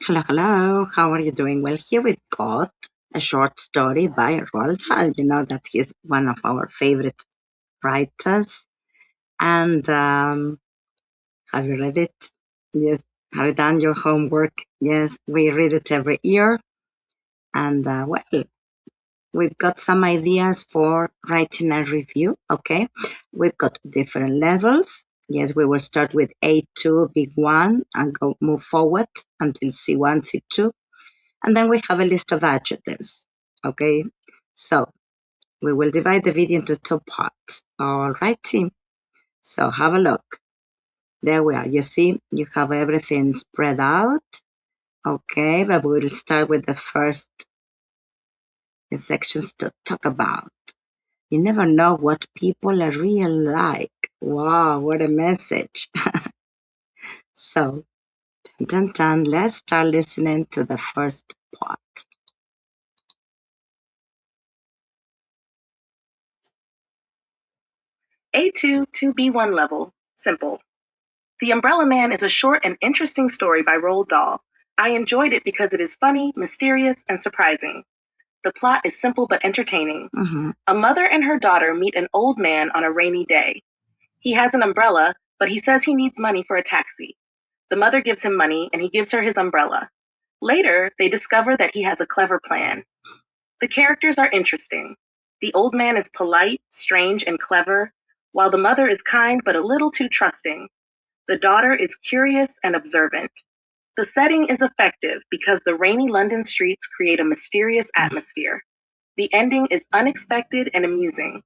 Hello, hello. How are you doing? Well, here we've got a short story by Roald Dahl. You know that he's one of our favorite writers. And have you read it? Yes. Have you done your homework? Yes, we read it every year. And well, we've got some ideas for writing a review. Okay. We've got different levels. Yes, we will start with A2, big one, and move forward until C1, C2. And then we have a list of adjectives. Okay, so we will divide the video into two parts. All right, team. So have a look. There we are. You see, you have everything spread out. Okay, but we'll start with the first sections to talk about. You never know what people are real like. Wow, what a message. So, dun, dun, dun, let's start listening to the first part. A2 to B1 level, simple. The Umbrella Man is a short and interesting story by Roald Dahl. I enjoyed it because it is funny, mysterious, and surprising. The plot is simple but entertaining. A mother and her daughter meet an old man on a rainy day. He has an umbrella, but he says he needs money for a taxi. The mother gives him money, and he gives her his umbrella. Later, they discover that he has a clever plan. The characters are interesting. The old man is polite, strange, and clever, while the mother is kind but a little too trusting. The daughter is curious and observant. The setting is effective because the rainy London streets create a mysterious atmosphere. The ending is unexpected and amusing.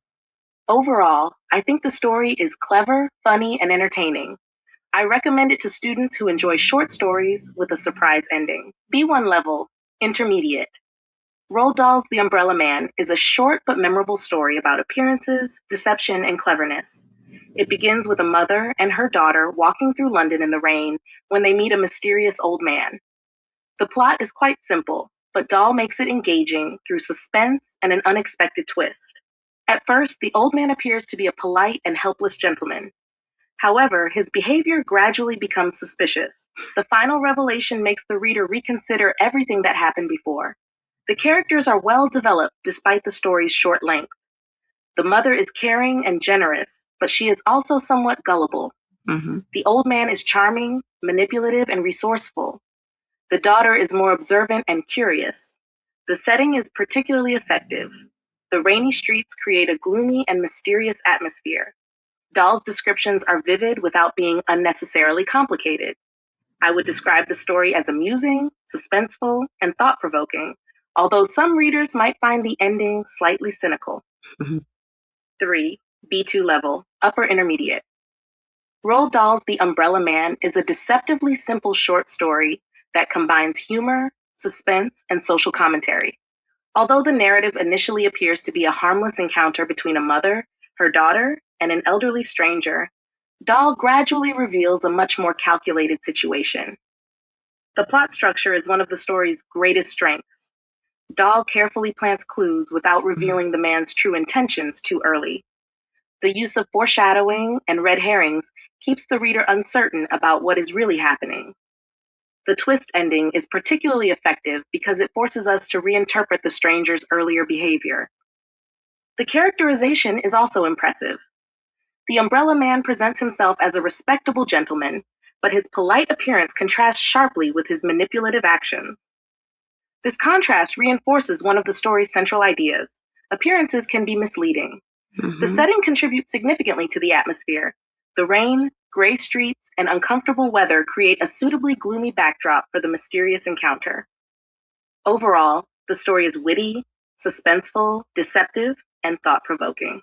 Overall, I think the story is clever, funny, and entertaining. I recommend it to students who enjoy short stories with a surprise ending. B1 level, intermediate. Roald Dahl's The Umbrella Man is a short but memorable story about appearances, deception, and cleverness. It begins with a mother and her daughter walking through London in the rain when they meet a mysterious old man. The plot is quite simple, but Dahl makes it engaging through suspense and an unexpected twist. At first, the old man appears to be a polite and helpless gentleman. However, his behavior gradually becomes suspicious. The final revelation makes the reader reconsider everything that happened before. The characters are well developed despite the story's short length. The mother is caring and generous, but she is also somewhat gullible. The old man is charming, manipulative, and resourceful. The daughter is more observant and curious. The setting is particularly effective. The rainy streets create a gloomy and mysterious atmosphere. Dahl's descriptions are vivid without being unnecessarily complicated. I would describe the story as amusing, suspenseful, and thought-provoking, although some readers might find the ending slightly cynical. 3. B2 level, upper intermediate. Roald Dahl's The Umbrella Man is a deceptively simple short story that combines humor, suspense, and social commentary. Although the narrative initially appears to be a harmless encounter between a mother, her daughter, and an elderly stranger, Dahl gradually reveals a much more calculated situation. The plot structure is one of the story's greatest strengths. Dahl carefully plants clues without revealing the man's true intentions too early. The use of foreshadowing and red herrings keeps the reader uncertain about what is really happening. The twist ending is particularly effective because it forces us to reinterpret the stranger's earlier behavior. The characterization is also impressive. The Umbrella Man presents himself as a respectable gentleman, but his polite appearance contrasts sharply with his manipulative actions. This contrast reinforces one of the story's central ideas. Appearances can be misleading. The setting contributes significantly to the atmosphere. The rain, gray streets, and uncomfortable weather create a suitably gloomy backdrop for the mysterious encounter. Overall, the story is witty, suspenseful, deceptive, and thought-provoking.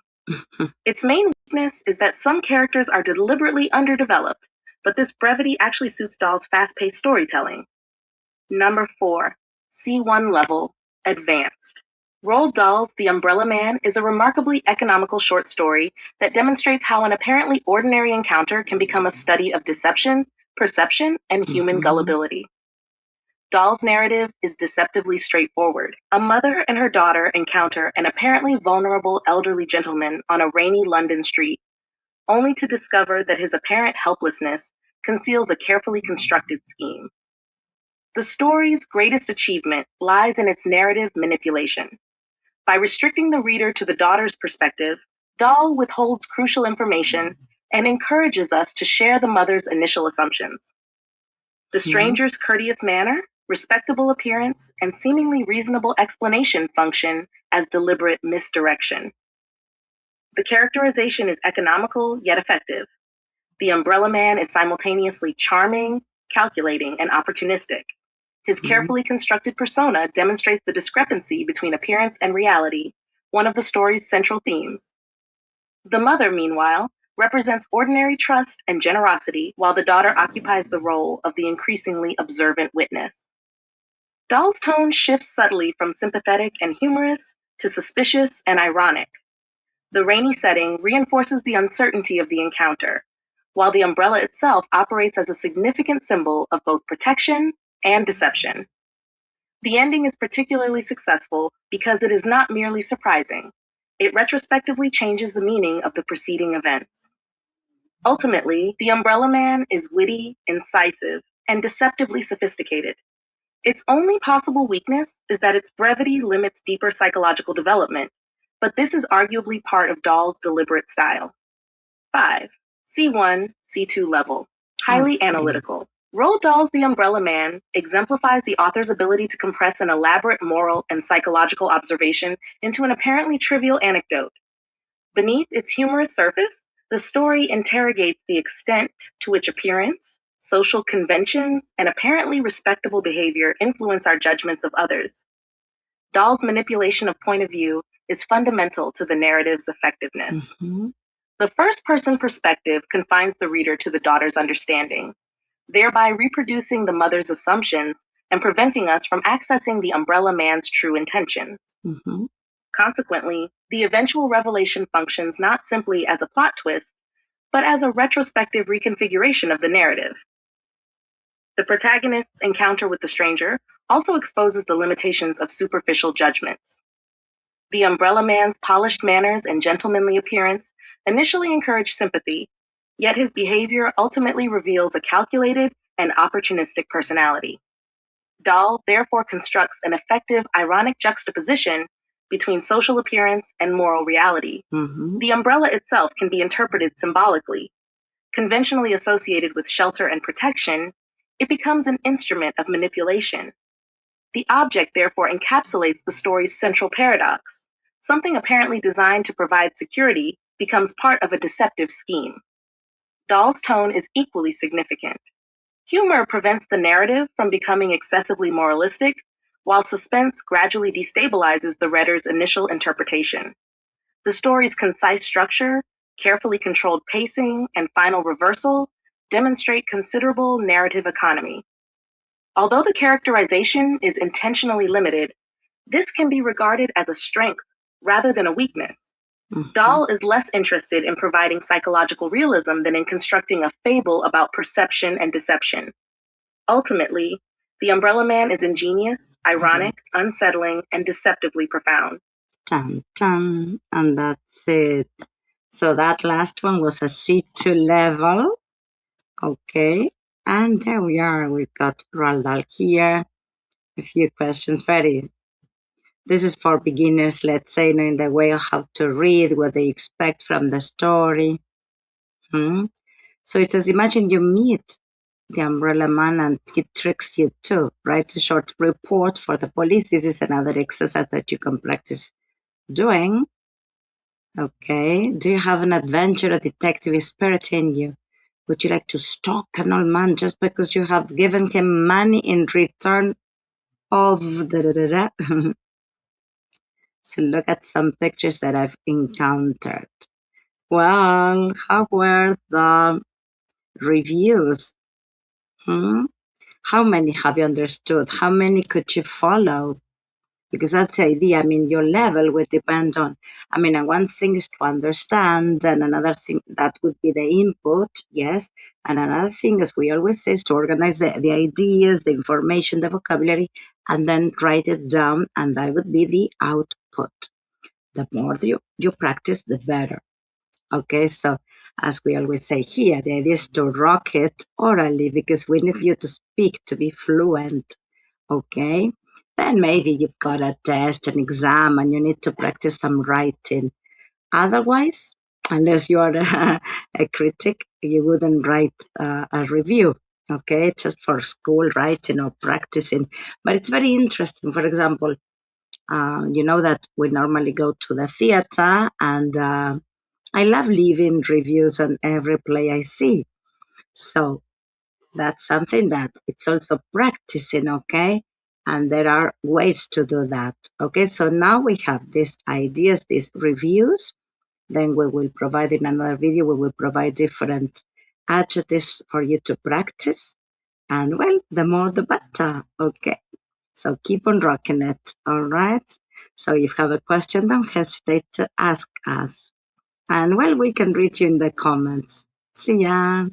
Its main weakness is that some characters are deliberately underdeveloped, but this brevity actually suits Dahl's fast-paced storytelling. Number 4, C1 level, advanced. Roald Dahl's The Umbrella Man is a remarkably economical short story that demonstrates how an apparently ordinary encounter can become a study of deception, perception, and human gullibility. Dahl's narrative is deceptively straightforward. A mother and her daughter encounter an apparently vulnerable elderly gentleman on a rainy London street, only to discover that his apparent helplessness conceals a carefully constructed scheme. The story's greatest achievement lies in its narrative manipulation. By restricting the reader to the daughter's perspective, Dahl withholds crucial information and encourages us to share the mother's initial assumptions. The stranger's courteous manner, respectable appearance, and seemingly reasonable explanation function as deliberate misdirection. The characterization is economical yet effective. The umbrella man is simultaneously charming, calculating, and opportunistic. His carefully constructed persona demonstrates the discrepancy between appearance and reality, one of the story's central themes. The mother, meanwhile, represents ordinary trust and generosity, while the daughter occupies the role of the increasingly observant witness. Dahl's tone shifts subtly from sympathetic and humorous to suspicious and ironic. The rainy setting reinforces the uncertainty of the encounter, while the umbrella itself operates as a significant symbol of both protection and deception. The ending is particularly successful because it is not merely surprising. It retrospectively changes the meaning of the preceding events. Ultimately, the umbrella man is witty, incisive, and deceptively sophisticated. Its only possible weakness is that its brevity limits deeper psychological development, but this is arguably part of Dahl's deliberate style. 5. C1, C2 level. Highly analytical. Roald Dahl's The Umbrella Man exemplifies the author's ability to compress an elaborate moral and psychological observation into an apparently trivial anecdote. Beneath its humorous surface, the story interrogates the extent to which appearance, social conventions, and apparently respectable behavior influence our judgments of others. Dahl's manipulation of point of view is fundamental to the narrative's effectiveness. The first-person perspective confines the reader to the daughter's understanding, thereby reproducing the mother's assumptions and preventing us from accessing the umbrella man's true intentions. Consequently, the eventual revelation functions not simply as a plot twist, but as a retrospective reconfiguration of the narrative. The protagonist's encounter with the stranger also exposes the limitations of superficial judgments. The umbrella man's polished manners and gentlemanly appearance initially encourage sympathy, yet his behavior ultimately reveals a calculated and opportunistic personality. Dahl therefore constructs an effective ironic juxtaposition between social appearance and moral reality. The umbrella itself can be interpreted symbolically. Conventionally associated with shelter and protection, it becomes an instrument of manipulation. The object therefore encapsulates the story's central paradox. Something apparently designed to provide security becomes part of a deceptive scheme. Dahl's tone is equally significant. Humor prevents the narrative from becoming excessively moralistic, while suspense gradually destabilizes the reader's initial interpretation. The story's concise structure, carefully controlled pacing, and final reversal demonstrate considerable narrative economy. Although the characterization is intentionally limited, this can be regarded as a strength rather than a weakness. Dahl is less interested in providing psychological realism than in constructing a fable about perception and deception. Ultimately, the umbrella man is ingenious, ironic, unsettling, and deceptively profound. Dun, dun, and that's it. So that last one was a C2 level. Okay, and there we are. We've got Roald Dahl here. A few questions. This is for beginners, let's say, knowing the way of how to read, what they expect from the story. So it says, imagine you meet the umbrella man and he tricks you too. Write a short report for the police. This is another exercise that you can practice doing. Okay. Do you have an adventure or detective spirit in you? Would you like to stalk an old man just because you have given him money in return of da? So look at some pictures that I've encountered. Well, how were the reviews? How many have you understood? How many could you follow? Because that's the idea. I mean, your level would depend on, and one thing is to understand, and another thing that would be the input, yes. And another thing, as we always say, is to organize the ideas, the information, the vocabulary, and then write it down, and that would be the output. The more you practice, the better. Okay, so as we always say here, the idea is to rock it orally because we need you to speak, to be fluent. Okay. Then maybe you've got a test, an exam, and you need to practice some writing. Otherwise, unless you are a critic, you wouldn't write a review. Okay, just for school writing or practicing. But it's very interesting. For example, you know that we normally go to the theater, and I love leaving reviews on every play I see. So that's something that it's also practicing, okay? And there are ways to do that, okay? So now we have these ideas, these reviews. Then we will provide in another video, we will provide different adjectives for you to practice. And well, the more the better, okay? So keep on rocking it, all right? So if you have a question, don't hesitate to ask us. And well, we can read you in the comments. See ya.